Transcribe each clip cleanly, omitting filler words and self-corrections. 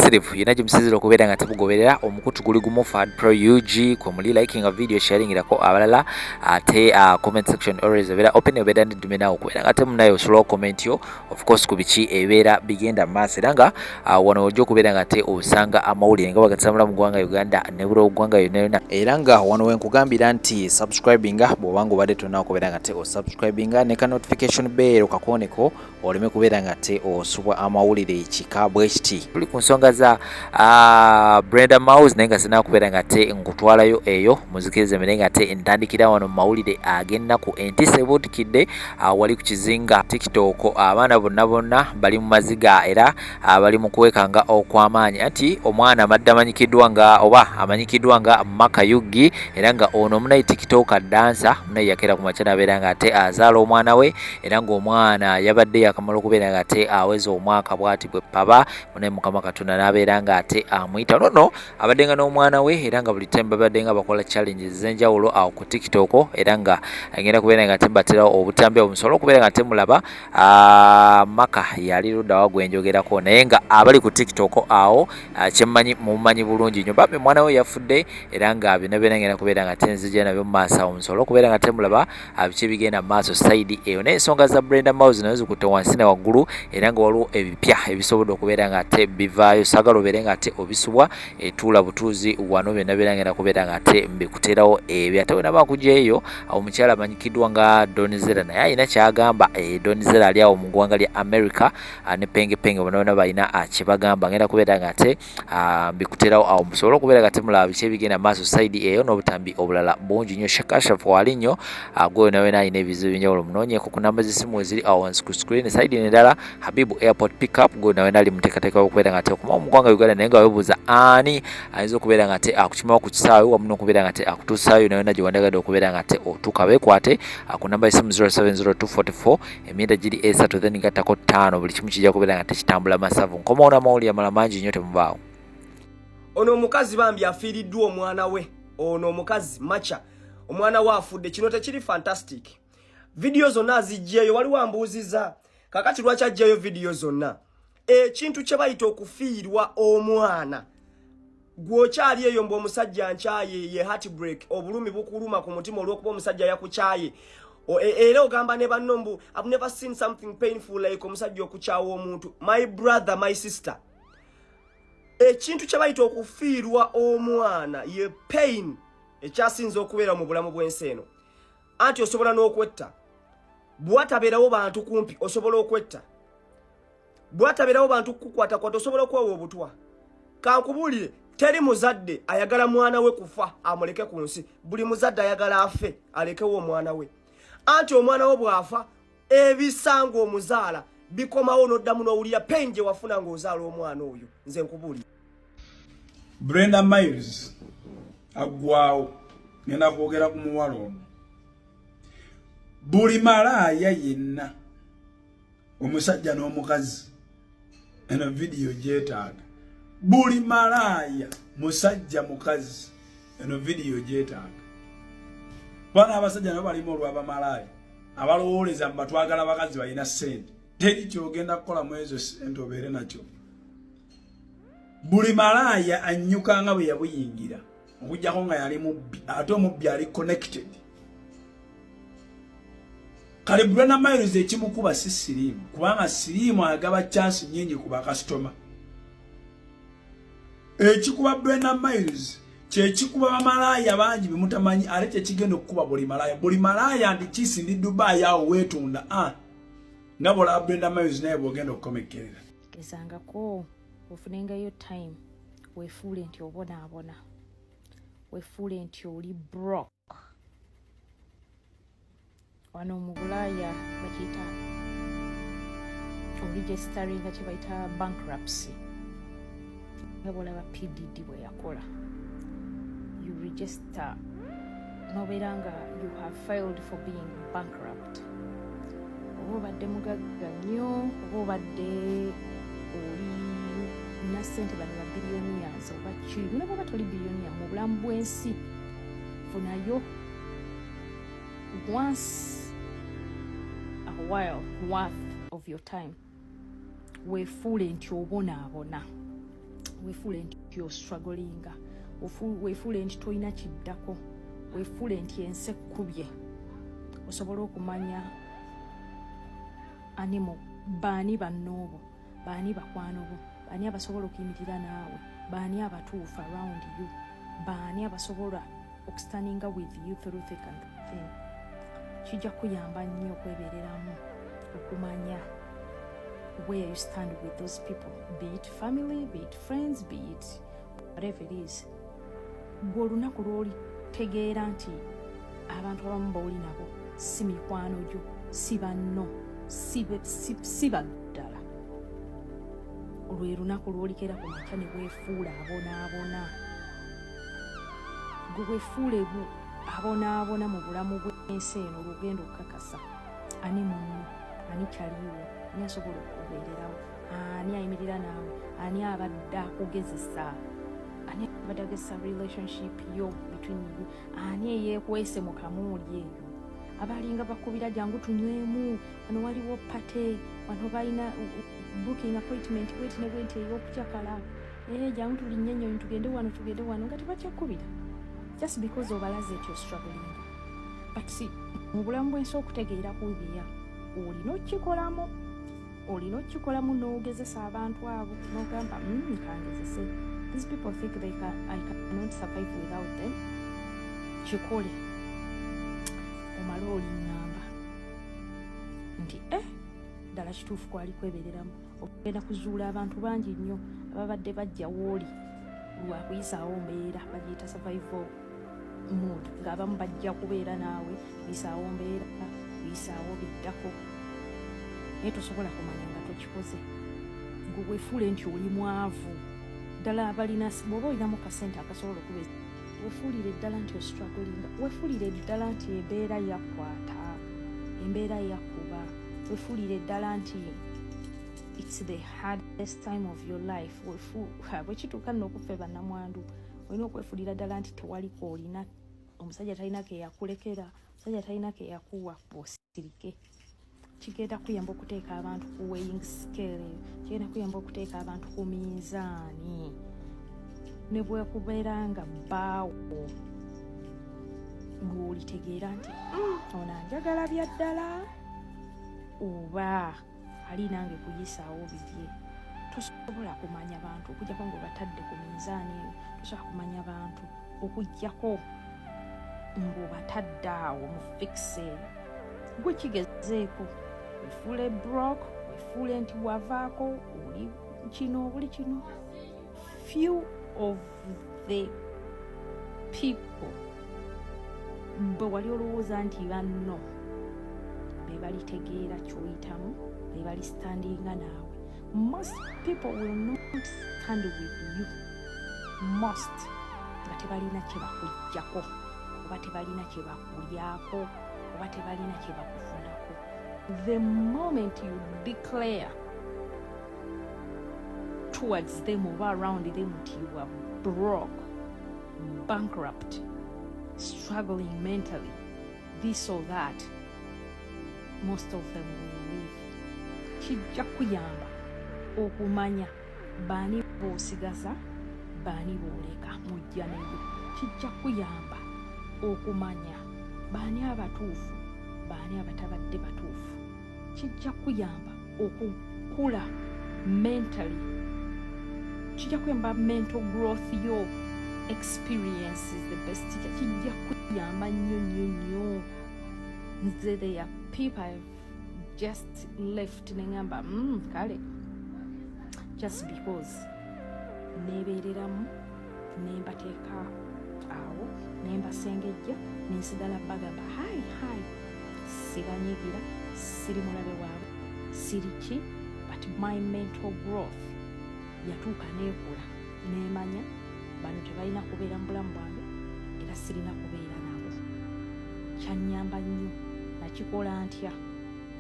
musirifu yena gimusizira okubeera nga temugoberera omukutu guli gumu Fad Pro UG kwa muli liking a video sharing irako abalala ate comment section always ebera open ebera ndimena okubeera nga temunayo slow comment yo of course kubichi ebera bigenda masiranga wano ojo kubeera nga te osanga amawulire nga bagatsamula mu gwanga Uganda ne buro gwanga yona eranga wano wenkugambira nti subscribinga bwobango bade tuna okubeera nga te o subscribinga ne ka notification bell okakoneko oleme kubeera nga te osubwa amawulire chikabwe HT tuli ku nsonga za Brenda Mouse nenga sina kubeera nga te nkutwalayo eyo muzikirize menenga te entandikira wano mawulire agenda ku entisebudikidde wali ku kizinga TikTok abaana bonna bali mu maziga era bali mu kuwekanga okwamaanyi ati omwana amadde amanyikidwa nga oba amanyikidwa nga Makayugi era nga ono munayi TikTok dancer munayi yakera ku machana beera nga te azaala omwana we era nga omwana yabadde yakamala okubeera nga te aweza omwaka bwati bwe paba munayi mukama Katonda nabeera nga ate amuyita nono abadde nga n'omwana we era nga buli temba badde nga bakola challenges zenjawulo awo ku TikTok era nga agenda kubeera nga tembatera obutambi obusobola okubeera nga temulaba Maka yali ludda wagwenjogerako naye nga abali ku TikTok awo kyemmanyi mumanyi bulungi nnyo bambi mwana we yafudde era nga bino ngenda kubeera nga tenzija nabyo mu maaso awo musobola okubeera nga temulaba biki bigenda mu maaso side eyo n'ensonga za Brenda Mouse nazo zikutte wansi ne waggulu era nga waliwo ebipya ebisobodde okubeera nga te bivaayo sagala obeere nga te obisubwa etuula butuuzi wano byonna ngenda kubeera nga te mbikuterawo ebyo ate wenaba kujeeyo omukyala amanyikiddwa nga Donizera naye alina kyagamba Donizera ali awo mu ggwanga lya America ne pengepenge bonna balina kyebagamba ngenda kubeera nga te mbikuterawo awo musobola okubeera nga temulaba biki ebigenda maaso side eyo n'obutambi obulala bungi nnyo Shakashafu wali nnyo gwe wena alina ebizibu binjawulo munoonyeeko ku namba z'essimu eziri awo wansi ku screen side endala Habibu Airport Pickup gwe wena ali muteekateeka okubeera nga te okuma mu ggwanga Uganda naye nga webuuza ani ayinza okubeera nga te akukimawo ku kisaawe wamu n'okubeera nga te akutuusaayo nayona gye wandagadde okubeera nga te otuuka beekwate ku namba y'essimu 070244 emyenda giri 3 then gattako 5 buli kimu kijja kubeera nga tekitambula masavu nkomawo n'amawulire amala mangi nnyo temubaawo. Ono omukazi bambi afiiriddwa omwana we ono omukazi Macha omwana we afudde kino tekiri fantastic video zonna azijjeeyo waliwo ambuuziza kakati lwaki ajjayo video zonna ekintu kye bayita okufiirwa omwana gwokyali eyo mbu omusajja nkyaye ye heartbreak obulumi bukuluma ku mutima olw'okuba omusajja yakukyaye era ogamba ne banno mbu I've never seen something painful like omusajja okukyawa omuntu. My brother, my sister, ekintu kye bayita okufiirwa omwana ye pain ekyasinza okubeera mu bulamu bw'ensi eno anti osobola n'okwetta bwatabeerawo bantu kumpi osobola okwetta bwatabeerawo bantu kukwatakwata osobola okwewa obutwa kankubuulire teri muzadde ayagala mwana we kufa amuleke ku nsi buli muzadde ayagala afe alekewo omwana we anti omwana we bwafa ebisanga omuzaala bikomawo n'oddamu n'owulira pain gye wafuna ng'ozaala omwana oyo nze nkubuulire. Brenda Miles agwawo ngenda kwogera ku muwala ono buli malaaya yenna omusajja n'omukazi eno video gyetaaga buli malaaya musajja mukazi eno video gyetaaga bana abasajja nabo balimu olw'abamalaaya abalowooleza mbatwagala bakazi balina ssente teri kyogenda kukola mu ezo ssente obeere nakyo buli malaaya annyuka nga bwe yabuyingira okujjako nga yali mubbi ate omubbi ali connected kale Brenda Miles ekimukuba si siriimu kubanga siriimu agaba chance nyingi ku bakasitoma ekikuba Brenda Miles kyekikuba bamalaaya bangi bemutamanyi ate kyekigenda okukuba buli malaaya ndi kisi ndi Dubai awo weetunda nga bolaba Brenda Miles naye bwogenda okukomekerera esangako ofunengayo time weefuule nti obonaabona weefuule nti oli broke wano mu Bulaaya bakiyita oregistering nga kye bayita bankruptcy nga bolaba PDD bwe yakola you register nobeera nga you have filed for being bankrupt oba obadde mugagga nnyo oba obadde oli na ssente bano ba billionaires oba ki nabo batoli billionaire mu bulamu bw'ensi funayo once a while worth of your time weefuule nti obonaabona weefuule nti you're struggling, weefuule nti toyina kiddako, weefuule nti ensi ekkubye, osobole okumanya animo baani bannoobo, baani bakwano bo, baani abasobola okuyimirira naawe, baani abatuufu around you, baani abasobola okustaninga with you through thick and thin. Kijja kuyamba nnyo okwebeereramu okumanya where you stand with those people, be it family, be it friends, be it whatever it is. Gwe olunaku lw'olitegeera nti abantu abamu b'oli nabo si mikwano gyo, si banno, si baddala, olwo lunaku lw'olikera ku makya ne weefuula abonaabona. Gwe weefuule abonaabona mu bulamu bw'ensi eno olugendo okukakasa ani munno, ani kyaliwo, ani asobola okubeererawo, ani ayimirira naawe, ani abadde akugezesa, ani abadde agezesa relationship yo between you, ani eyeekwese mu kamuuli eyo, abalinga bakubira jangu tunywemu, wano waliwo pate, wano balina booking appointment bweti ne bweti ey'okukyakala, jangu tulinnya ennyonyi tugende wano nga tebakyakubira just because obalaze ekyo struggling. But see, mu bulamu bw'ensi okutegeera kubiya olina okikolamu n'ogezesa abantu abo n'ogamba kangezese, these people think I cannot survive without them. Kikole omale oliŋŋamba nti ddala kituufu kwali kwebeereramu, okugenda kuzuula abantu bangi nnyo ababadde bajja wooli lwakuyisaawo mbeera, bagiyita survival mood, ng'abamu bajja kubeera naawe kuyisaawo mbeera, kuyisaawo biddako, naye tosobola kumanya nga tokikoze. Gwe weefuule nti oli mwavu ddala, abalina bw'oba olinamu kasente akasobola okubeza, weefuulire ddala nti ostruggling, weefuulire ddala nti embeera yakwata, embeera yakuba, weefuulire ddala nti it's the hardest time of your life. Bwekituuka nno okufa bannamwandu, olina okwefuulira ddala nti tewali koolina, omusajja talina ke yakulekera, omusajja talina ke yakuwa bw'osirike. Kigenda kuyamba okuteeka abantu ku weighing scale, kigenda kuyamba okuteeka abantu ku minzaani, ne bwekubeera nga bbaawo ng'olitegeera nti ono anjagala bya ddala oba ali nange kuyisaawo bibye. Tosobola kumanya bantu okujjako ng'obatadde ku minzaani eyo, tosobola kumanya bantu okujjako ng'obatadde awo mu fikisi eyo. Gwe kigezeeko, weefuule broke, weefuule nti wavaako, oli kino buli kino. Few of the people bwe wali olowooza nti banno be balitegeera ky'oyitamu, be bali standinga naawe. Most people will not stand with you, most, nga tebalina kye bakuggyako, oba tebalina kye bakulyako, oba tebalina kye bakufunako. The moment you declare towards them or around them that you are broke, bankrupt, struggling mentally, this or that, most of them will leave. Kijja kuyamba okumanya baani b'osigaza, baani b'oleka mujja neyo. Kijja kuyamba okumanya baani abatuufu, baani abatabadde batuufu. Kijja kuyamba okukula mentally. Kijja kuyamba mental growth yo. Experience is the best teacher. Kijja kuyamba nnyo. There are people I've just left nengamba kale just because nebeereramu nembateeka awo nembasengejja nensigala bagamba hi sibanyigira, siri mulabe waabwe, siri ki, but my mental growth yatuuka neekula nemanya bano tebalina kubeera mu bulamu bwange era sirina kubeera nabo. Kyannyamba nnyo. Nakikola ntya?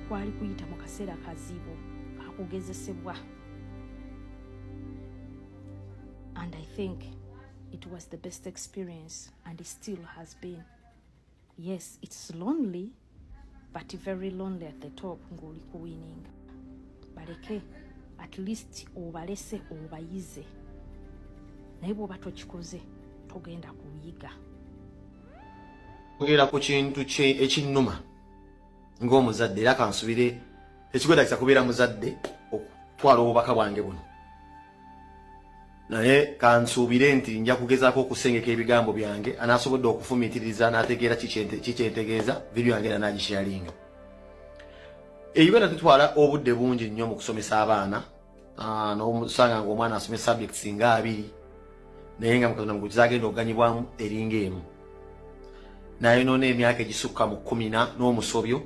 Kwali kuyita mu kaseera kazibu akugezesebwa, and I think it was the best experience and it still has been. Yes, it's lonely, but very lonely at the top ng'oli kuwininga. Baleke at least obalese obayize naye bw'oba tokikoze togenda kuyiga. Ogera ku kintu ekinnuma ng'omuzadde era kansubire ekikwetagisa kubeera muzadde okutwala obubaka bwange buno, naye kansuubire nti nja kugezaako okusengeka ebigambo byange anaasobodde okufumiitiriza n'ategeera kikyentegeeza vidiyo yange era nagisharinga. Uganda tutwala obudde bungi nnyo mu kusomesa abaana, n'omusanga ng'omwana asomye subjects nga 2 naye nga Katonda mukuzagenda okuganyibwamu eringa emu, naye noona emyaka egisukka mu 10 n'omusobyo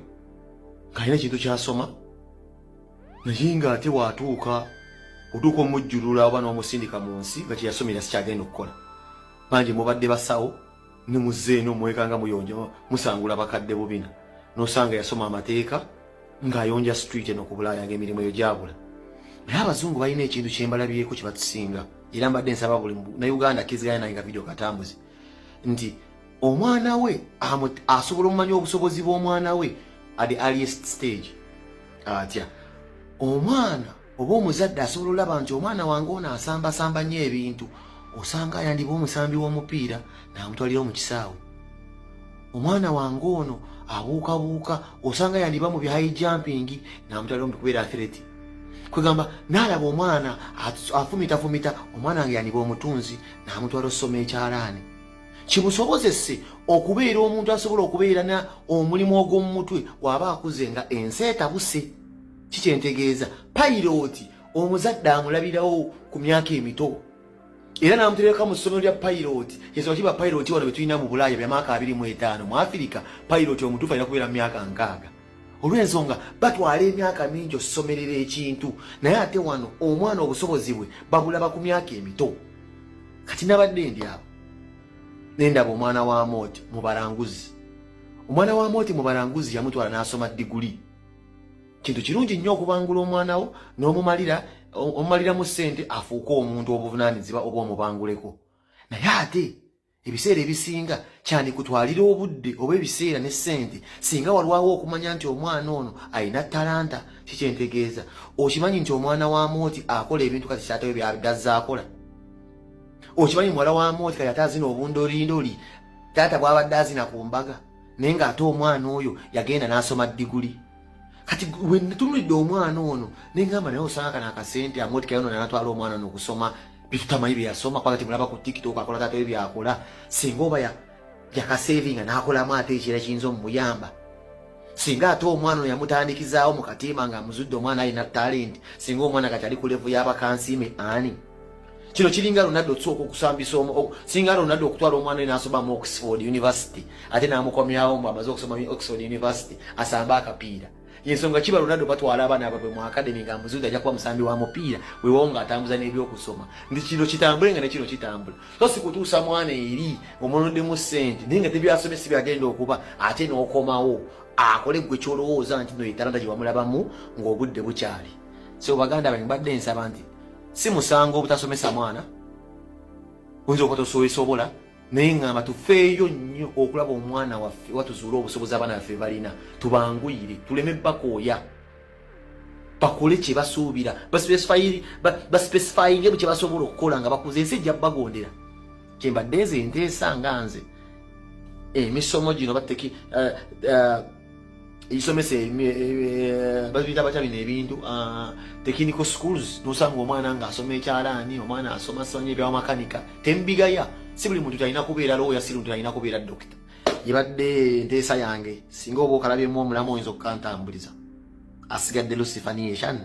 ng'alina ekintu kyasoma, naye ng'ate waatuuka otuuka omujjulula oba n'omusindika mu nsi nga kyeyasomera sikyagenda okukola. Bangi mubadde basawo ne muzze eno muwekanga muyonja musangula bakadde bubina, n'osanga yasoma amateeka ng'ayonja street eno ku Bulaaya ng'emirimu eyo gyabula. Naye abazungu balina ekintu kye mbalabyeko kye batusinga, era mbadde nsaba buli na Uganda kizigaya naye nga vidiyo katambuzi nti omwana we asobola omumanya obusobozi bw'omwana we at the earliest stage. Atya omwana oba omuzadde asobola olaba nti omwana wange ono asambasamba nnyo ebintu, osanga yandiba omusambi w'omupiira n'amutwalira mu kisaawe. Omwana wange ono abuukabuuka, osanga yandiba mu high jumping n'amutwalira mu kubeera athlete. Kwegamba n'alaba omwana afumita omwana wange yandiba omutunzi n'amutwala okusoma ekyalaani. Kimusobozese okubeera omuntu asobola okubeera na omulimu ogw'omu mutwe waba akuze nga ensi etabuse. Kikyentegeeza piloti omuzadde amulabirawo ku myaka emito era n'amutereka mu ssomero lya piloti. Yesobola kiba piloti wano betulina mu Bulaaya bya myaka 25, mu Afirika piloti omutuufu alina kubeera mu myaka 6. Olw'ensonga batwala emyaka mingi okusomerera ekintu, naye ate wano omwana obusobozi bwe babulaba ku myaka emito. Kati nabadde ndi abo nendaba omwana wa Moti mu Baranguzi. Omwana wa Moti mu Baranguzi yamutwala n'asoma diguli. Kintu kirungi nnyo okubangula omwana wo n'omumalira mu ssente afuuka omuntu obuvunaanyizibwa oba omubanguleko. Naye ate ebiseera ebisinga kyane kutwalira obudde oba ebiseera ne ssente singa walwawo okumanya nti omwana ono alina talanta. Kikyentegeeza okimanyi nti omwana wa Moti akola ebintu kati taata we byadazza akola. Okimanyi muwala wa Moti kati ate azina obundolindoli taata bw'abadde azina ku mbaga, naye ng'ate omwana oyo yagenda n'asoma diguli. Kati we netunulidde omwana ono nengamba naye osanga kana akasente Moti kayono n'atwala omwana ono okusoma bitutamanyi byasoma kwa kati mulaba ku TikTok akola taata we byakola, singa oba yakasevinga n'akolamu ate ekira kiyinza omuyamba. Singa ate omwana ono yamutandikizaawo mu katimba nga amuzudde omwana alina talenti, singa omwana kati ali ku level y'abakansiime ani. Kino kiringa Ronaldo okusooka okusambisa singa Ronaldo okutwala omwana we n'asoma mu Oxford University ate n'amukomyawo mbu amaze okusoma mu Oxford University asamba akapiira. Yensonga kiba Ronaldo batwala abaana ababwe mu academy nga muzudde ajja kuba musambi wa mupiira weewo nga atambuza n'ebyokusoma. Ndi kino kitambule nga ne kino kitambula. So sikutuusa mwana eri omunoddemu ssente naye nga tebyasomesi byagenda okuba ate n'okomawo akole gwe kyolowooza nti no yetalanta gye wamulabamu ng'obudde bukyali. So baganda bange mbadde nsaba nti si musango obutasomesa mwana, oyinza okuba tosobola, naye ngamba tufeeyo nnyo okulaba omwana waffe watuzuula obusobozi abaana baffe balina, tubanguyire tuleme bakooya, bakole kye basuubira, baspecifyinge kye basobola okukola nga bakuze. Ensi ejja bagondera. Kyembadde nze nteesa nga nze emisomo gino isomesa babita batya bino ebintu technical schools nosanga omwana nga asoma ekyalaani, omwana asoma sonye ebya makanika tembigaya. Si buli muntu alina kubeera lawyer, si muntu alina kubeera doctor. Yibadde nteesa yange singa oba okalabyemu omulamu oyinza okukantambuliza. Asigadde Lucifer Nation.